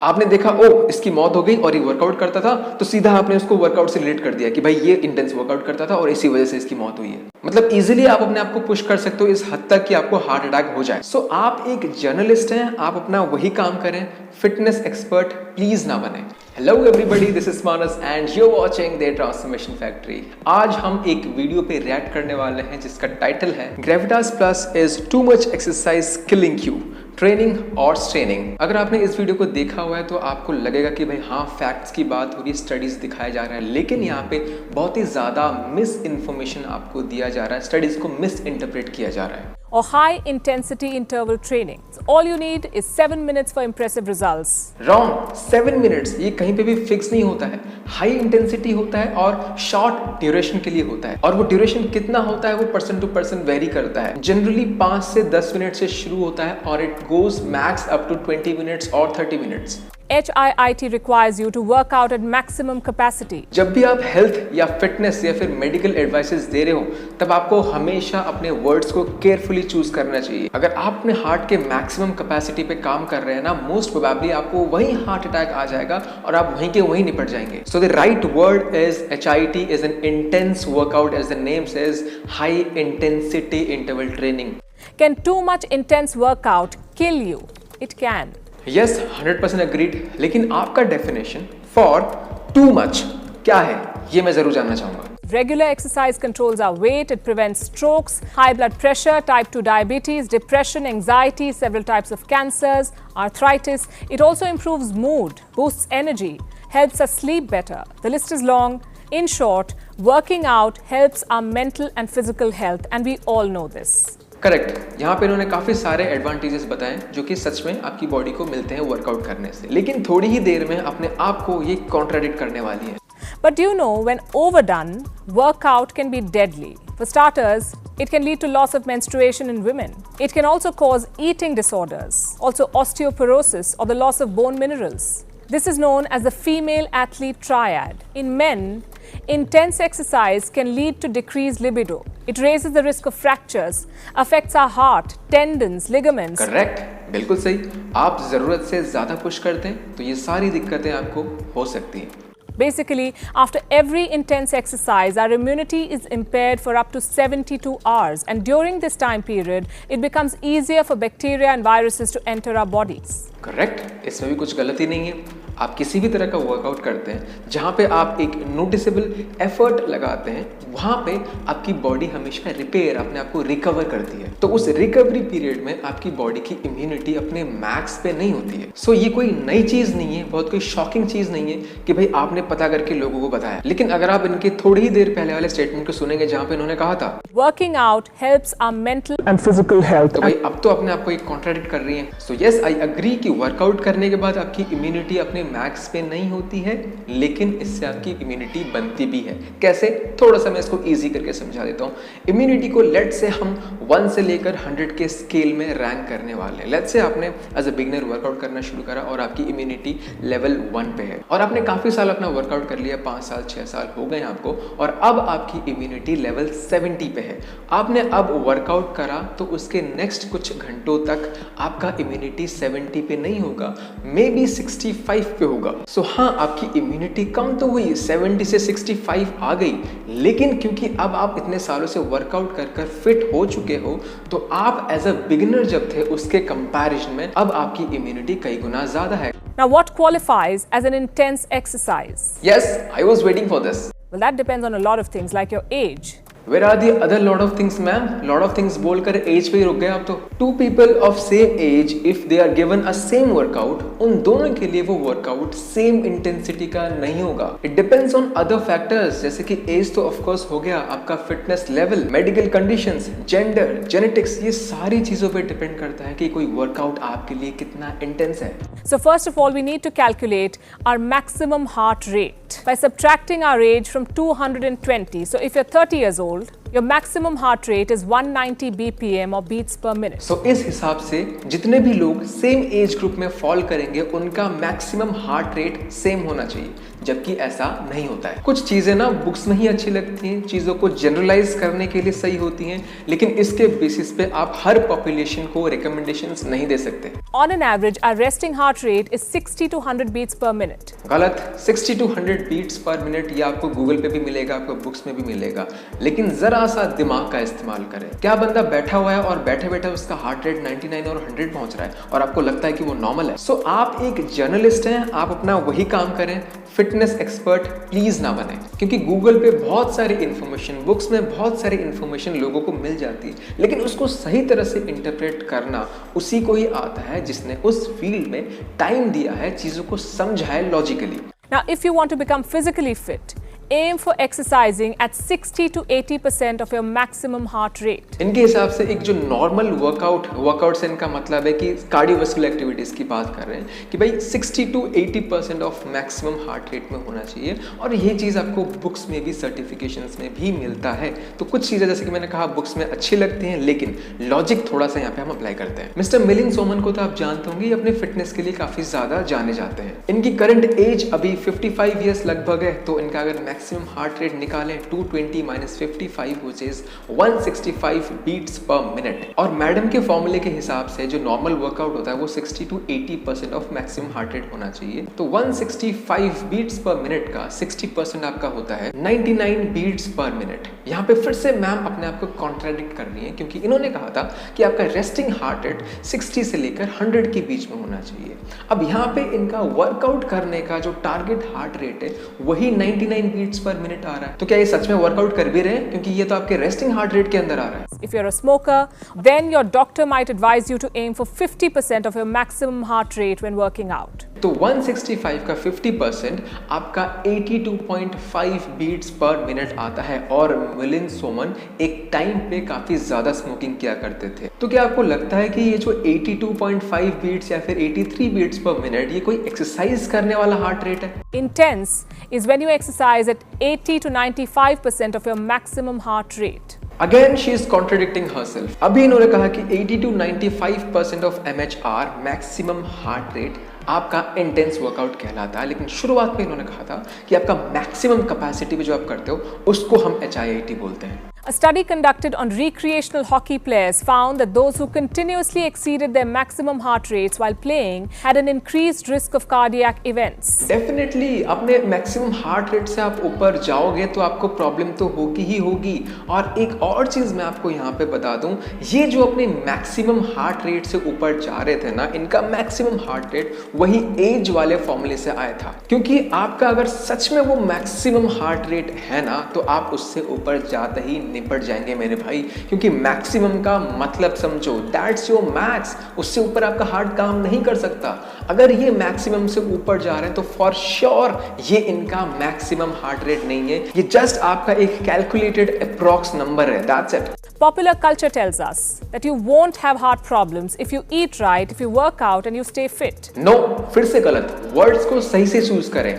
आपने देखा ओह इसकी मौत हो गई और ये वर्कआउट करता था, तो सीधा आपने उसको वर्कआउट से रिलेट कर दिया कि भाई ये इंटेंस वर्कआउट करता था और इसी वजह से इसकी मौत हुई है। मतलब इजीली आप अपने आप को पुश कर सकते हो इस हद तक कि आपको हार्ट अटैक हो जाए। सो आप एक जर्नलिस्ट हैं, आप अपना वही काम करें, फिटनेस एक्सपर्ट प्लीज ना बने। Hello everybody, this is Manas and you are watching the transformation factory. आज हम एक वीडियो पे रिएक्ट करने वाले हैं जिसका टाइटल है Gravitas plus is too much exercise killing you, training और स्ट्रेनिंग। अगर आपने इस वीडियो को देखा हुआ है तो आपको लगेगा कि भाई हाँ फैक्ट्स की बात हो रही है, स्टडीज दिखाया जा रहा है, लेकिन यहाँ पे बहुत ही ज्यादा मिस इन्फॉर्मेशन आपको दिया जा रहा है, स्टडीज को मिस इंटरप्रेट किया जा रहा है। Or high intensity interval training. So all you need is 7 minutes for impressive results. Wrong, 7 minutes ये कहीं पे भी फिक्स नहीं होता है। हाई इंटेंसिटी होता है और शॉर्ट ड्यूरेशन के लिए होता है, और वो ड्यूरेशन कितना होता है वो पर्सन टू पर्सन वेरी करता है। जनरली 5 से 10 मिनट से शुरू होता है और it goes max up to 20 minutes और 30 minutes. HIIT requires you to work out at maximum capacity. जब भी आप हेल्थ या फिटनेस या फिर मेडिकल एडवाइसेस दे रहे हो तब आपको हमेशा अपने वर्ड्स को केयरफुली चूज करना चाहिए। अगर आप अपने हार्ट के मैक्सिमम कैपेसिटी पे काम कर रहे हैं ना, मोस्ट प्रोबेबली आपको वही हार्ट अटैक आ जाएगा और आप वहीं के वहीं निपट जाएंगे। So the right word is HIIT is an intense workout, as the name says, high intensity interval training. Can too much intense workout kill you? It can. Yes, 100% agreed, लेकिन आपका डेफिनेशन फॉर टू मच क्या है ये मैं जरूर जानना चाहूंगा। Regular exercise controls our weight, it prevents strokes, high blood pressure, type 2 diabetes, depression, anxiety, several types of cancers, arthritis. It also improves mood, boosts energy, helps us sleep better. The list is long. In short, working out helps our mental and physical health, and we all know this. Correct, यहाँ पे इन्होंने काफी सारे advantages बताए जो कि सच में आपकी बॉडी को मिलते हैं वर्कआउट करने से, लेकिन थोड़ी ही देर में अपने आप को ये कॉन्ट्राडिक्ट करने वाली है। But do you know, when overdone, workout can be deadly. For starters, it can lead to loss of menstruation in women. It can also cause eating disorders, also osteoporosis or the loss of bone minerals. This is known as the female athlete triad. In men, intense exercise can lead to decreased libido. It raises the risk of fractures, affects our heart, tendons, ligaments. Correct, बिल्कुल सही। आप जरूरत से ज्यादा push करते हैं तो ये सारी दिक्कतें आपको हो सकती हैं। Basically, after every intense exercise, our immunity is impaired for up to 72 hours. And during this time period, it becomes easier for bacteria and viruses to enter our bodies. Correct, इसमें भी कुछ गलती नहीं है। आप किसी भी तरह का वर्कआउट करते हैं जहाँ पे आप एक नोटिसेबल एफर्ट लगाते हैं, वहाँ पे आपकी बॉडी हमेशा रिपेयर, अपने आप को रिकवर करती है। तो उस रिकवरी पीरियड में आपकी बॉडी की इम्यूनिटी अपने मैक्स पे नहीं होती है। सो ये कोई नई चीज नहीं है, बहुत कोई शॉकिंग चीज नहीं है कि भाई आपने पता करके लोगों को बताया। लेकिन अगर आप इनके थोड़ी ही देर पहले वाले स्टेटमेंट को सुनेंगे जहाँ पे इन्होंने कहा था Working out helps our mental and physical health. तो भाई अब तो अपने आप को एक कॉन्ट्राडिक्ट कर रही है। सो यस, आई अग्री कि वर्कआउट करने के बाद आपकी इम्यूनिटी अपने मैक्स पे नहीं होती है, लेकिन इससे आपकी इम्यूनिटी बनती भी है। कैसे? थोड़ा सा मैं इसको इजी करके समझा देता हूँ। इम्यूनिटी को लेट से हम 1 से लेकर 100 के स्केल में रैंक करने वाले हैं। लेट से आपने एज अ बिगिनर वर्कआउट करना शुरू करा और आपकी इम्यूनिटी लेवल 1 पे है, और आपने काफी साल अपना वर्कआउट कर लिया, 5 साल 6 साल हो गए आपको, और अब आपकी इम्यूनिटी लेवल 70 पे है। आपने अब वर्कआउट करा तो उसके नेक्स्ट कुछ घंटों तक आपका इम्यूनिटी 70 पे नहीं होगा, मे बी 65 पे होगा। सो हाँ, आपकी इम्यूनिटी कम तो हुई, 70 से 65 आ गई, लेकिन क्योंकि अब आप इतने सालों से वर्कआउट कर कर फिट हो चुके हो, तो आप एज अ बिगिनर जब थे उसके कंपैरिजन में अब आपकी इम्यूनिटी कई गुना ज्यादा है। Now, what qualifies as an intense exercise? Yes, I was waiting for this. Well, that depends on a lot of things like your age. Where are the other lot of things, ma'am? Lot of things बोलकर as पे ही रुक गए आप तो। Two people of same age, if they are given a same workout, उन दोनों के लिए वो वर्कआउट सेम इंटेंसिटी का नहीं होगा। It depends on other factors, जैसे कि एज तो ऑफ कोर्स हो गया, आपका fitness level, medical conditions, gender, genetics, ये सारी चीजों पे डिपेंड करता है कि कोई वर्कआउट आपके लिए कितना इंटेंस है। So first of all, we need to calculate our maximum heart rate by subtracting our age from 220. So if you're 30 years old, your maximum heart rate is 190 BPM or beats per minute. So इस हिसाब से जितने भी लोग same age group में fall करेंगे उनका maximum heart rate same होना चाहिए। जबकि ऐसा नहीं होता है। कुछ चीजें ना बुक्स में ही अच्छी लगती हैं, चीजों को जनरलाइज करने के लिए सही होती हैं, लेकिन इसके बेसिस पे आप हर पॉपुलेशन को रिकमेंडेशंस नहीं दे सकते। On an average, our resting heart rate is 60 to 100 beats per minute. गलत। 60 to 100 बीट्स पर मिनट ये आपको गूगल पे भी मिलेगा, आपको बुक्स में भी मिलेगा, लेकिन जरा सा दिमाग का इस्तेमाल करें। क्या बंदा बैठा हुआ है और बैठे बैठे उसका हार्ट रेट 99 और 100 पहुंच रहा है और आपको लगता है कि वो नॉर्मल है? सो आप एक जर्नलिस्ट हैं, आप अपना वही काम करें, फिटनेस एक्सपर्ट प्लीज ना बने, क्योंकि गूगल पे बहुत सारी इंफॉर्मेशन, बुक्स में बहुत सारी इंफॉर्मेशन लोगों को मिल जाती है, लेकिन उसको सही तरह से इंटरप्रेट करना उसी को ही आता है जिसने उस फील्ड में टाइम दिया है, चीजों को समझा है logically. Now, if you want to become physically fit, aim for exercising at 60 to 80% of your maximum heart rate. इनके हिसाब से एक जो नॉर्मल वर्कआउट से इनका मतलब है कि कार्डियोवास्कुलर एक्टिविटीज की बात कर रहे हैं कि भाई 60 to 80% of maximum heart rate में होना चाहिए, और ये चीज़ आपको बुक्स में भी, सर्टिफिकेशंस में भी मिलता है। तो कुछ चीज़ें जैसे कि मैंने कहा बुक्स में अच्छी लगती हैं, लेकिन लॉजिक थोड़ा सा यहाँ पे हम अप्लाई करते हैं। मिस्टर मिलिंद सोमन को तो आप जानते होंगे, अपने फिटनेस के लिए काफ़ी ज़्यादा जाने जाते हैं। इनकी करंट एज अभी 55 ईयर्स लगभग है, तो इनका अगर मैक्सिमम हार्ट रेट निकालें 220 minus 55 which is 165 beats per minute, और मैडम के फॉर्मूले के हिसाब से जो नॉर्मल वर्कआउट होता है वो 60 to 80% of maximum heart rate होना चाहिए। तो 165 बीट्स पर मिनट का 60% आपका होता है 99 बीट्स पर मिनट। यहाँ पे फिर से मैम अपने आप को कॉन्ट्राडिक्ट कर रही है, क्योंकि इन्होंने कहा था कि आपका रेस्टिंग हार्ट रेट 60 से लेकर 100 के बीच में होना चाहिए। अब यहाँ पे इनका वर्कआउट करने का जो टारगेट हार्ट रेट है वही 99 बीट्स पर मिनट आ रहा है। तो क्या ये सच में वर्कआउट कर भी रहे हैं? क्योंकि ये तो आपके रेस्टिंग हार्ट रेट के अंदर आ रहा है। If you're a smoker, then your doctor might advise you to aim for 50% of your maximum heart rate when working out. तो 165 का 50% आपका 82.5 बीट्स पर मिनट आता है, और मिलिंद सोमन एक टाइम पे काफी ज्यादा स्मोकिंग किया करते थे। तो क्या आपको लगता है कि ये जो 82.5 बीट्स या फिर 83 बीट्स पर मिनट ये कोई एक्सरसाइज करने वाला हार्ट रेट है? Intense is when you exercise at 80 to 95% of your maximum heart rate. Again, she is contradicting herself. अभी इन्होंने कहा कि 80 to 95% of MHR maximum heart rate आपका इंटेंस वर्कआउट कहलाता है, लेकिन शुरुआत में इन्होंने कहा था कि आपका मैक्सिमम कैपेसिटी पे जो आप करते हो उसको हम HIIT बोलते हैं। A study conducted on recreational hockey players found that those who continuously exceeded their maximum heart rates while playing had an increased risk of cardiac events. Definitely, अपने मैक्सिमम हार्ट रेट से आप ऊपर जाओगे तो आपको problem तो होगी ही होगी। और एक और चीज मैं आपको यहाँ पे बता दूं, ये जो अपने मैक्सिमम हार्ट रेट से ऊपर जा रहे थे ना, इनका मैक्सिमम हार्ट रेट वही एज वाले फॉर्मूले से आया था। क्योंकि आपका अगर सच में वो मैक्सिमम हार्ट रेट है ना, तो आप उससे ऊपर जाते ही निपट जाएंगे मेरे भाई, क्योंकि मैक्सिमम का मतलब समझो, दैट्स योर मैक्स। उससे ऊपर आपका हार्ट काम नहीं कर सकता। अगर ये मैक्सिमम से ऊपर जा रहे हैं तो फॉर श्योर ये इनका मैक्सिमम हार्ट रेट नहीं है, ये जस्ट आपका एक कैलकुलेटेड अप्रॉक्स नंबर है, that's it. Popular culture tells us that you won't have heart problems if you eat right, if you work out and you stay fit. No, फिर से गलत। Words को सही से चूज करें।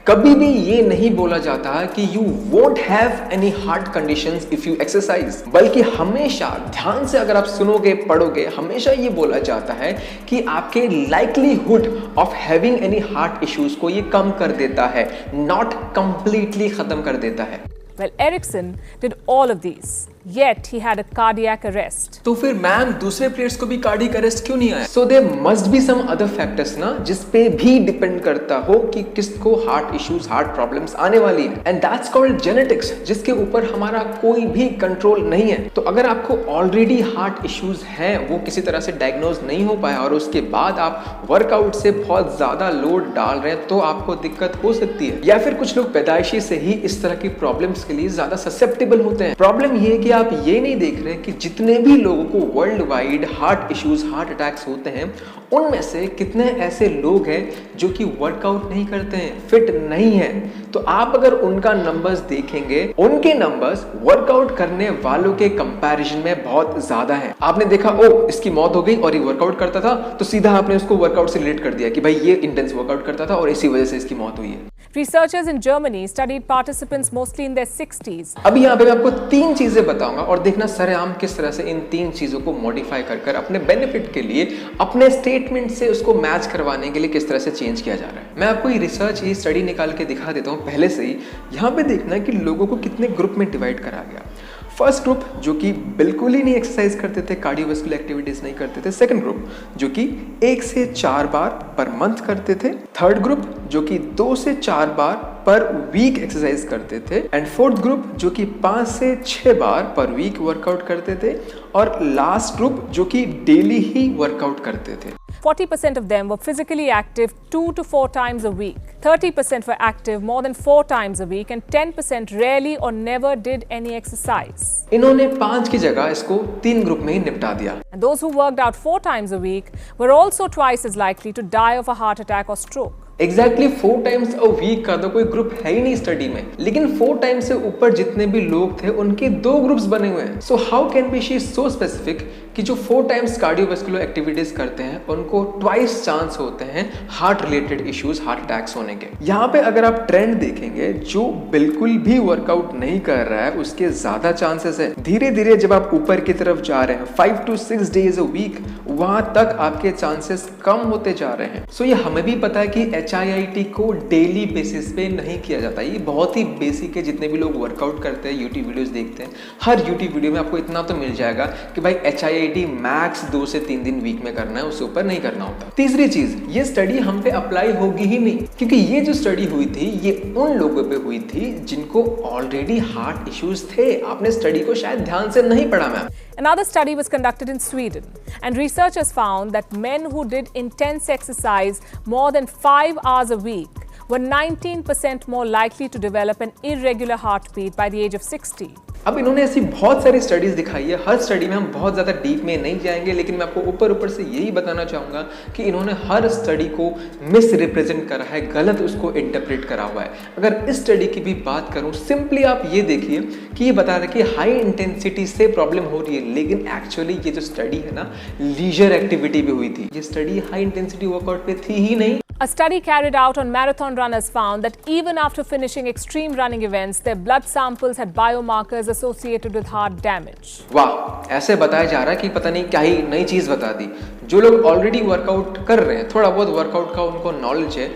कभी भी ये नहीं बोला जाता कि you won't have any heart conditions if you exercise, बल्कि हमेशा ध्यान से अगर आप सुनोगे पढ़ोगे, हमेशा ये बोला जाता है कि आपके likelihood of having any heart issues को ये कम कर देता है, not completely खत्म कर देता है। Well, Ericsson did all of these, yet he had a cardiac arrest. तो फिर मैम दूसरे प्लेयर्स को भी कार्डियक अरेस्ट क्यों नहीं आया? So there must be some other factors ना, जिस पे भी डिपेंड करता हो कि किसको हार्ट इश्यूज, हार्ट प्रॉब्लम्स आने वाली है, एंड दैट्स कॉल्ड जेनेटिक्स, जिसके ऊपर हमारा कोई भी कंट्रोल नहीं है। तो अगर आपको ऑलरेडी हार्ट इश्यूज हैं, वो किसी तरह से डायग्नोज नहीं हो पाया, और उसके बाद आप वर्कआउट से बहुत ज्यादा लोड डाल रहे हैं, तो आपको दिक्कत हो सकती है। या फिर कुछ लोग पैदाइशी से ही इस तरह की प्रॉब्लम्स के लिए ज्यादा ससेप्टेबल होते हैं। प्रॉब्लम ये है कि आप ये नहीं देख रहे कि जितने भी लोगों को world wide heart issues, heart attacks होते हैं, उनमें से कितने ऐसे लोग हैं जो कि वर्कआउट नहीं करते हैं, फिट नहीं है। तो आप अगर उनका नंबर्स देखेंगे, उनके नंबर्स वर्कआउट करने वालों के कंपैरिजन में बहुत ज्यादा है। आपने देखा ओ इसकी मौत हो गई और ये वर्कआउट करता था, तो सीधा आपने उसको वर्कआउट से रिलेट कर दिया कि भाई ये इंटेंस वर्कआउट करता था और इसी वजह से इसकी मौत हुई है। Researchers in Germany studied participants mostly in their 60s. अभी यहाँ पे मैं आपको 3 चीजें बताऊंगा और देखना सरेआम किस तरह से इन 3 चीजों को मॉडिफाई कर अपने बेनिफिट के लिए, अपने स्टेटमेंट से उसको मैच करवाने के लिए किस तरह से चेंज किया जा रहा है। मैं आपको ये रिसर्च, ये स्टडी निकाल के दिखा देता हूँ पहले से ही। यहाँ पे देखना कि लोगों को कितने ग्रुप में डिवाइड करा गया। फर्स्ट ग्रुप जो कि बिल्कुल ही नहीं एक्सरसाइज करते थे, कार्डियोवास्कुलर एक्टिविटीज नहीं करते थे। सेकंड ग्रुप जो कि 1 से 4 बार पर मंथ करते थे। थर्ड ग्रुप जो कि 2 से 4 बार पर वीक एक्सरसाइज करते थे। एंड फोर्थ ग्रुप जो कि 5 से 6 बार पर वीक वर्कआउट करते थे। और लास्ट ग्रुप जो कि डेली ही वर्कआउट करते थे। 40% of them were physically active 2 to 4 times a week. 30% were active more than 4 times a week and 10% rarely or never did any exercise. इन्होंने 5 की जगह इसको 3 ग्रुप में ही निपटा दिया। And those who worked out 4 times a week were also twice as likely to die of a heart attack or stroke. Exactly 4 times a week का तो कोई ग्रुप है ही नहीं स्टडी में, लेकिन 4 टाइम्स से ऊपर जितने भी लोग थे उनके 2 ग्रुप्स बने हुए हैं। So how can be she so specific कि जो 4 टाइम्स कार्डियोवास्कुलर एक्टिविटीज करते हैं उनको ट्वाइस चांस होते हैं heart related issues, heart attacks होने के। यहाँ पे अगर आप ट्रेंड देखेंगे, जो बिल्कुल भी वर्कआउट नहीं कर रहा है उसके ज्यादा चांसेस है। धीरे धीरे जब आप ऊपर की तरफ जा रहे हैं 5 to 6 डेज अ वीक, वहां तक आपके चांसेस कम होते जा रहे हैं। सो ये हमें भी पता है कि HIIT को डेली बेसिस पे नहीं किया जाता। ये बहुत ही बेसिक है। जितने भी लोग वर्कआउट करते हैं, यूट्यूब वीडियोस देखते हैं, हर यूट्यूब वीडियो में आपको इतना तो मिल जाएगा कि भाई HIIT मैक्स 2 से 3 दिन वीक में करना है, उससे ऊपर नहीं करना होता। तीसरी चीज, ये स्टडी हम पे अप्लाई होगी ही नहीं, क्योंकि ये जो स्टडी हुई थी ये उन लोगों पे हुई थी जिनको ऑलरेडी हार्ट इश्यूज थे। आपने स्टडी को शायद ध्यान से नहीं पढ़ा ma'am. Another study was conducted in Sweden, and researchers found that men who did intense exercise more than 5 hours a week were 19% more likely to develop an irregular heartbeat by the age of 60. अब इन्होंने ऐसी बहुत सारी studies दिखाई है। हर study में हम बहुत ज़्यादा डीप में नहीं जाएंगे, लेकिन मैं आपको ऊपर से यही बताना चाहूँगा कि इन्होंने हर स्टडी को मिस रिप्रेजेंट करा है, गलत उसको इंटरप्रेट करा हुआ है। अगर इस स्टडी की भी बात करूँ, सिंपली आप ये देखिए कि ये बता रहा है कि हाई इंटेंसिटी से प्रॉब्लम हो रही है, लेकिन एक्चुअली ये जो स्टडी है ना, लीजर एक्टिविटी पे हुई थी। ये स्टडी हाई इंटेंसिटी वर्कआउट पे थी ही नहीं। A study carried out on marathon runners found that even after finishing extreme running events, their blood samples had biomarkers associated with heart damage. वाह, ऐसे बताया जा रहा है कि पता नहीं क्या ही नई चीज बता दी। जो लोग ऑलरेडी वर्कआउट कर रहे हैं, थोड़ा बहुत वर्कआउट का उनको नॉलेज है,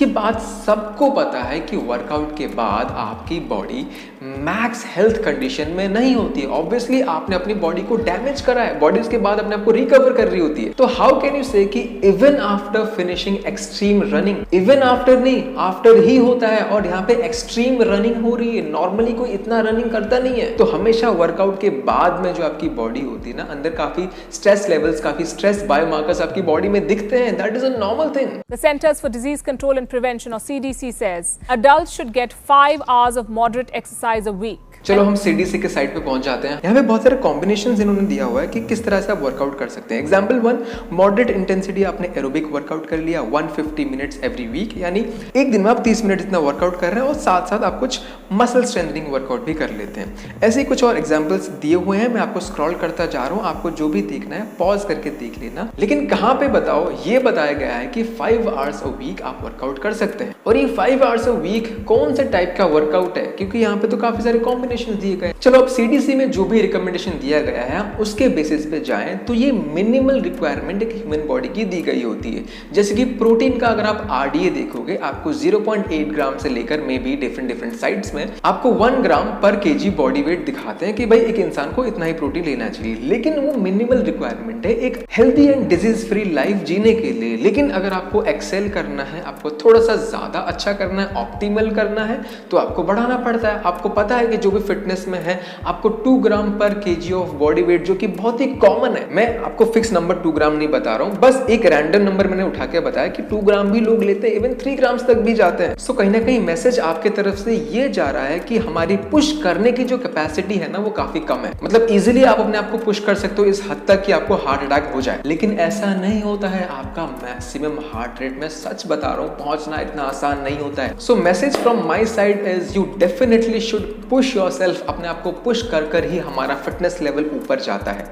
ये बात सबको पता है कि वर्कआउट के बाद आपकी बॉडी मैक्स हेल्थ कंडीशन में नहीं होती है। ऑब्वियसली आपने अपनी बॉडी को डैमेज करा है, बॉडी उसके बाद अपने आप को रिकवर कर रही होती है। तो हाउ कैन यू से कि even after finishing extreme running, even after नहीं, आफ्टर ही होता है, और यहाँ पे एक्सट्रीम रनिंग हो रही है। नॉर्मली कोई इतना रनिंग करता नहीं है। तो हमेशा वर्कआउट के बाद में जो आपकी बॉडी होती है ना, अंदर काफी स्ट्रेस लेवल्स, काफी स्ट्रेस बायोमार्कर्स आपकी बॉडी में दिखते हैं। That is a normal thing. The Centers for Disease Control and Prevention or CDC says adults should get 5 hours of moderate exercise a week. चलो हम CDC के साइट पे पहुंच जाते हैं। यहाँ पे बहुत सारे कॉम्बिनेशंस इन्होंने दिया हुआ है कि किस तरह से आप वर्कआउट कर सकते हैं। एग्जाम्पल 1, मॉडरेट इंटेंसिटी, आपने एरोबिक वर्कआउट कर लिया 150 मिनट्स एवरी वीक, यानी एक दिन में आप 30 मिनट इतना वर्कआउट कर रहे हैं और साथ साथ आप कुछ मसल स्ट्रेंथनिंग वर्कआउट भी कर लेते हैं। ऐसे ही कुछ और एग्जाम्पल्स दिए हुए हैं, मैं आपको स्क्रॉल करता जा रहा हूँ, आपको जो भी देखना है पॉज करके देख लेना। लेकिन कहाँ पे बताओ, ये बताया गया है कि 5 आवर्स अ वीक आप वर्कआउट कर सकते हैं। और ये 5 आवर्स अ वीक कौन से टाइप का वर्कआउट है, क्योंकि यहाँ पे तो काफी सारे कॉम्बिनेशन दिए गए। चलो अब CDC में जो भी रिकमेंडेशन दिया गया है उसके बेसिस पे जाएं तो ये मिनिमल रिक्वायरमेंट एक ह्यूमन बॉडी की दी गई होती है। जैसे कि प्रोटीन का अगर आप RDA देखोगे, आपको 0.8 ग्राम से लेकर मे बी डिफरेंट साइट्स में आपको 1 ग्राम पर केजी बॉडी वेट दिखाते हैं कि भाई एक इंसान को इतना ही प्रोटीन लेना चाहिए। लेकिन वो मिनिमल रिक्वायरमेंट है एक healthy and disease free life जीने के लिए। लेकिन अगर आपको एक्सेल करना है, आपको थोड़ा सा ज्यादा अच्छा करना है, ऑप्टिमल करना है, तो आपको बढ़ाना पड़ता है। आपको पता है कि जो भी फिटनेस में है, आपको 2 ग्राम पर केजी ऑफ बॉडी वेट, जो कि बहुत ही कॉमन है। मैं आपको फिक्स नंबर 2 ग्राम नहीं बता रहा हूं, बस एक रैंडम नंबर मैंने उठा के बताया कि 2 ग्राम भी लोग लेते हैं, इवन 3 ग्राम्स तक भी जाते हैं। सो कहीं ना कहीं मैसेज आपके तरफ से ये जा रहा है कि हमारी पुश करने की जो कैपेसिटी है ना, वो काफी कम है। मतलब इजीली आप अपने आप को पुश कर सकते हो इस हद तक कि आपको हार्ट अटैक हो जाए, लेकिन ऐसा नहीं होता है। आपका मैक्सिमम हार्ट रेट, मैं सच बता रहा हूं, पहुंचना इतना आसान नहीं होता है। So message from my side is you definitely should push yourself. अपने आप को पुश कर ही हमारा फिटनेस लेवल ऊपर जाता है।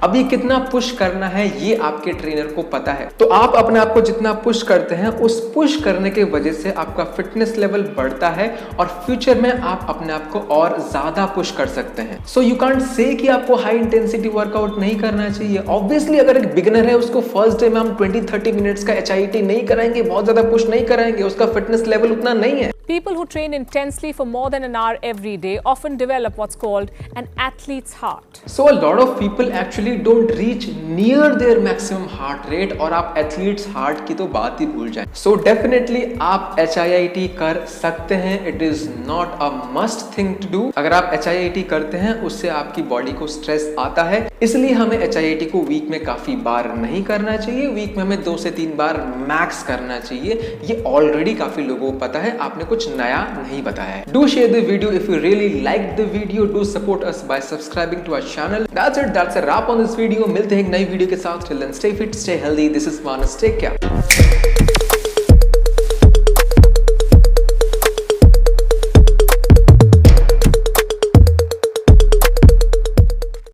अब ये कितना पुश करना है ये आपके ट्रेनर को पता है। तो आप अपने आप को जितना पुश करते हैं उस पुश करने के वजह से आपका फिटनेस लेवल बढ़ता है और फ्यूचर में आप अपने आप को और ज्यादा पुश कर सकते हैं। सो यू कांट से कि आपको हाई इंटेंसिटी वर्कआउट नहीं करना चाहिए। ऑब्वियसली अगर एक बिगिनर है उसको फर्स्ट डे में हम 20-30 मिनट्स का HIIT नहीं कराएंगे, बहुत ज्यादा पुश नहीं कराएंगे, उसका फिटनेस लेवल उतना नहीं है। People who train intensely for more than an hour every day often develop what's called an athlete's heart. So a lot of people actually don't reach near their maximum heart rate और आप athlete's heart की तो बात ही भूल जाएं। So definitely आप HIIT कर सकते हैं। It is not a must thing to do। अगर आप HIIT करते हैं उससे आपकी बॉडी को स्ट्रेस आता है, इसलिए हमें HIIT को वीक में काफी बार नहीं करना चाहिए। वीक में हमें 2 से 3 बार मैक्स करना चाहिए। ये ऑलरेडी काफी लोगों को पता है, आपने कुछ नया नहीं बताया है। Do share the video if you really liked the video. Do support us by subscribing to our channel. That's it. That's a wrap on this video. मिलते हैं एक नई वीडियो के साथ। Till then, stay fit, stay healthy. This is Manas. Take care.